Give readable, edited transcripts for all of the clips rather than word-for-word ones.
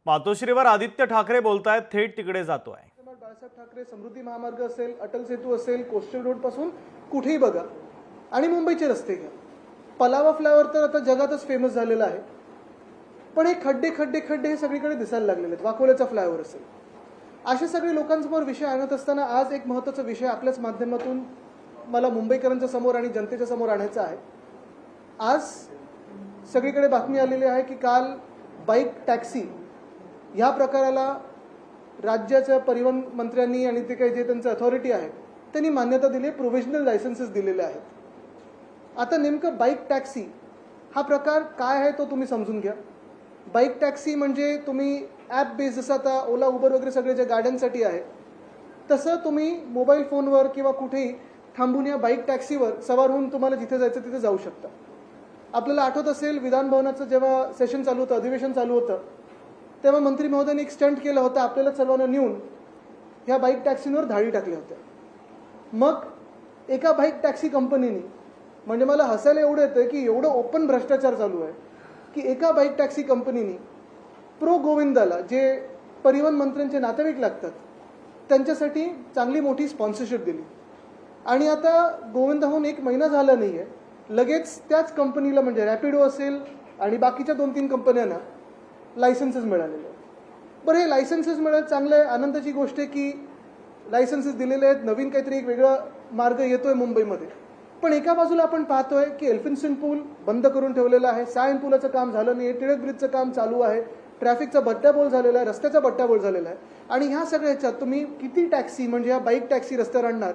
मातोश्रीवर आदित्य ठाकरे बोलतायत, थेट तिकडे जातोय। बाळासाहेब ठाकरे समृद्धी महामार्ग असेल, अटल सेतू असेल, कोस्टल रोड पासून कुठेही बघा आणि मुंबईचे रस्ते घ्या। पलावा फ्लायओव्हर तर आता जगातच फेमस झालेला आहे, पण हे खड्डे खड्डे खड्डे हे सगळीकडे दिसायला लागलेले आहेत। वाकोल्याचा फ्लायओव्हर असेल, असे सगळे लोकांसमोर विषय आणत असताना आज एक महत्त्वाचा विषय आपल्याच माध्यमातून मला मुंबईकरांच्या समोर आणि जनतेच्या समोर आणायचा आहे। आज सगळीकडे बातमी आलेली आहे की काल बाईक टॅक्सी या प्रकाराला राज्याच्या परिवहन मंत्र्यांनी आणि ते काही जे त्यांचं अथॉरिटी आहे त्यांनी मान्यता दिली, प्रोव्हिजनल लायसन्सेस दिलेले आहेत। आता नेमकं बाईक टॅक्सी हा प्रकार काय आहे तो तुम्ही समजून घ्या। बाईक टॅक्सी म्हणजे तुम्ही ॲप बेस, जसं आता ओला उबर वगैरे सगळे जे गाड्यांसाठी आहे तसं तुम्ही मोबाईल फोनवर किंवा कुठेही थांबून या बाईक टॅक्सीवर सवार होऊन तुम्हाला जिथे जायचं तिथे जाऊ शकता। आपल्याला आठवत असेल विधान भवनाचं जेव्हा सेशन चालू होतं, अधिवेशन चालू होतं, तेव्हा मंत्री महोदयांनी एक स्टंट केलं होतं, आपल्याला सर्वांना नेऊन ह्या बाईक टॅक्सींवर धाडी टाकल्या होत्या। मग एका बाईक टॅक्सी कंपनीने, म्हणजे मला हसायला एवढं येतं की एवढं ओपन भ्रष्टाचार चालू आहे की एका बाईक टॅक्सी कंपनीने प्रो गोविंदाला, जे परिवहन मंत्र्यांचे नातेवाईक लागतात, त्यांच्यासाठी चांगली मोठी स्पॉन्सरशिप दिली। आणि आता गोविंदाहून 1 महिना झाला नाही आहे, लगेच त्याच कंपनीला म्हणजे रॅपिडो असेल आणि बाकीच्या 2-3 कंपन्यांना लायसन्सेस मिळालेले आहेत। बरं, हे लायसन्सेस मिळाले, चांगलं आहे, आनंदाची गोष्ट आहे की लायसन्सेस दिलेले आहेत, नवीन काहीतरी एक वेगळा मार्ग येतोय मुंबईमध्ये। पण एका बाजूला आपण पाहतोय की एल्फिन्स्टन पूल बंद करून ठेवलेला आहे, सायन पुलाचं काम झालं नाही, टिळक ब्रिजचं काम चालू आहे, ट्रॅफिकचा बट्ट्याबोळ झालेला आहे, रस्त्याचा बट्ट्याबोळ झालेला आहे। आणि ह्या सगळ्याच्यात तुम्ही किती टॅक्सी म्हणजे ह्या बाईक टॅक्सी रस्त्यावर आणणार,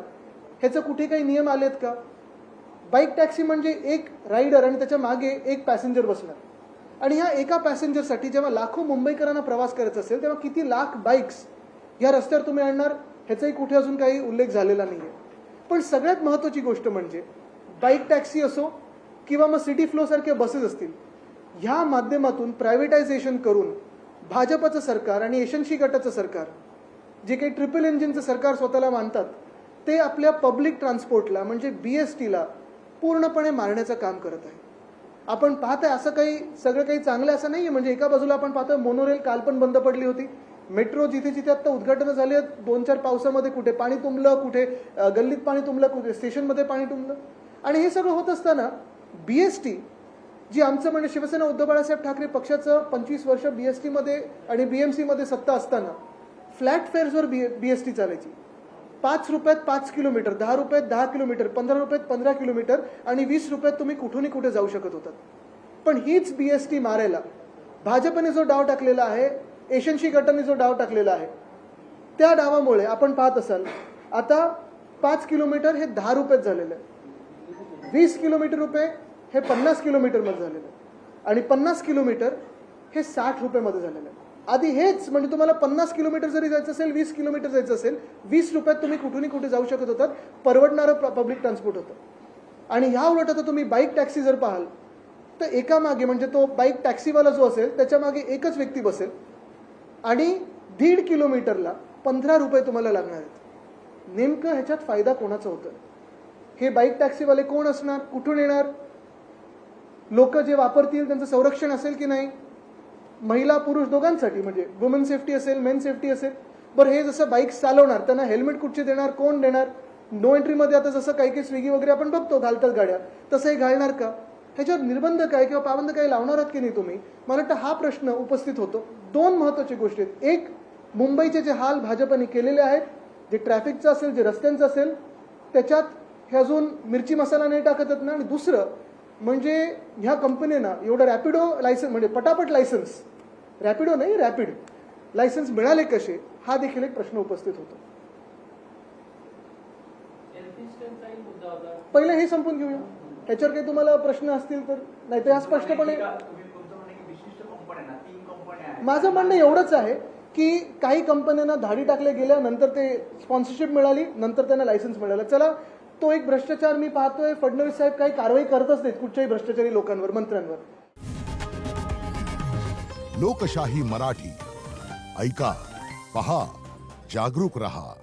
ह्याचं कुठे काही नियम आलेत का? बाईक टॅक्सी म्हणजे एक रायडर आणि त्याच्या मागे एक पॅसेंजर बसणार, आणि ह्या एका पॅसेंजरसाठी जेव्हा लाखो मुंबईकरांना प्रवास करायचा असेल तेव्हा किती लाख बाईक्स या रस्त्यावर तुम्ही आणणार, ह्याचाही कुठे अजून काही उल्लेख झालेला नाही आहे। पण सगळ्यात महत्त्वाची गोष्ट म्हणजे बाईक टॅक्सी असो किंवा मग सिटी फ्लो सारख्या बसेस असतील, ह्या माध्यमातून प्रायव्हेटायझेशन करून भाजपचं सरकार आणि यशस्वी गटाचं सरकार, जे काही ट्रिपल इंजिनचं सरकार स्वतःला मानतात, ते आपल्या पब्लिक ट्रान्सपोर्टला म्हणजे BSTला पूर्णपणे मारण्याचं काम करत आहे। आपण पाहताय असं काही सगळं काही चांगलं असं नाही आहे। म्हणजे एका बाजूला आपण पाहतोय मोनोरेल काल पण बंद पडली होती, मेट्रो जिथे जिथे आता उद्घाटनं झाली आहेत, 2-4 पावसामध्ये कुठे पाणी तुंबलं, कुठे गल्लीत पाणी तुंबलं, कुठे स्टेशनमध्ये पाणी तुंबलं। आणि हे सगळं होत असताना BST, जी आमचं म्हणजे शिवसेना उद्धव बाळासाहेब ठाकरे पक्षाचं 25 वर्ष BSTमध्ये आणि BMCमध्ये सत्ता असताना फ्लॅट फेअर्सवर BST चालायची। 5 रुपयात 5 किलोमीटर, 10 रुपयात 10 किलोमीटर, 15 रुपयात 15 किलोमीटर आणि 20 रुपयात तुम्ही कुठूनही कुठे जाऊ शकत होतात। पण हीच BST मारायला भाजपने जो डाव टाकलेला आहे, यशस्वी गटाने जो डाव टाकलेला आहे, त्या डावामुळे आपण पाहत असाल आता 5 किलोमीटर हे 10 रुपयात झालेलं आहे, 20 किलोमीटर रुपये हे 50 किलोमीटरमध्ये झालेलं आहे, आणि 50 किलोमीटर हे 60 रुपयामध्ये झालेलं आहे। आधी हेच म्हणजे तुम्हाला 50 किलोमीटर जरी जायचं असेल, 20 किलोमीटर जायचं असेल, 20 रुपयात तुम्ही कुठूनही कुठे जाऊ शकत होतात, परवडणारं पब्लिक ट्रान्सपोर्ट होतं। आणि ह्या उलट आता तुम्ही बाईक टॅक्सी जर पाहाल तर एका मागे म्हणजे तो बाईक टॅक्सीवाला जो असेल त्याच्या मागे एकच व्यक्ती बसेल आणि 1.5 किलोमीटरला 15 रुपये तुम्हाला लागणार आहेत। नेमकं ह्याच्यात फायदा कोणाचा होतोय? हे बाईक टॅक्सीवाले कोण असणार, कुठून येणार, लोक जे वापरतील त्यांचं संरक्षण असेल की नाही, महिला पुरुष दोघांसाठी म्हणजे वुमन सेफ्टी असेल, मेन सेफ्टी असेल। बरं, हे जसं बाईक चालवणार त्यांना हेल्मेट कुठचे देणार, कोण देणार? नो एंट्रीमध्ये आता जसं काही स्विगी वगैरे आपण बघतो घालतात गाड्या, तसंही घालणार का? ह्याच्यावर निर्बंध काय किंवा पाबंद काय लावणार आहात की नाही तुम्ही? मला वाटतं हा प्रश्न उपस्थित होतो। 2 महत्त्वाची गोष्टी आहेत, एक मुंबईचे जे हाल भाजपने केलेले आहेत, जे ट्रॅफिकचं असेल, जे रस्त्यांचं असेल, त्याच्यात हे अजून मिरची मसाला नाही टाकत आहेत ना, आणि दुसरं म्हणजे ह्या कंपनीना एवढं रॅपिडो लायसन्स म्हणजे पटापट लायसन्स, रॅपिडो नाही रॅपिड लायसन्स मिळाले कसे, हा देखील एक प्रश्न उपस्थित होतो। पहिले हे संपून घेऊया, त्याच्यावर काही तुम्हाला प्रश्न असतील तर, नाही तर स्पष्टपणे माझं म्हणणं एवढंच आहे की काही कंपन्यांना धाडी टाकल्या गेल्या, नंतर ते स्पॉन्सरशिप मिळाली, नंतर त्यांना लायसन्स मिळालं। चला, तो एक भ्रष्टाचार मी पाहतोय, फडणवीस साहेब काही कारवाई करतच नाहीत कुठच्याही भ्रष्टाचारी लोकांवर, मंत्र्यांवर। लोकशाही मराठी ऐका, पहा, जागरूक रहा।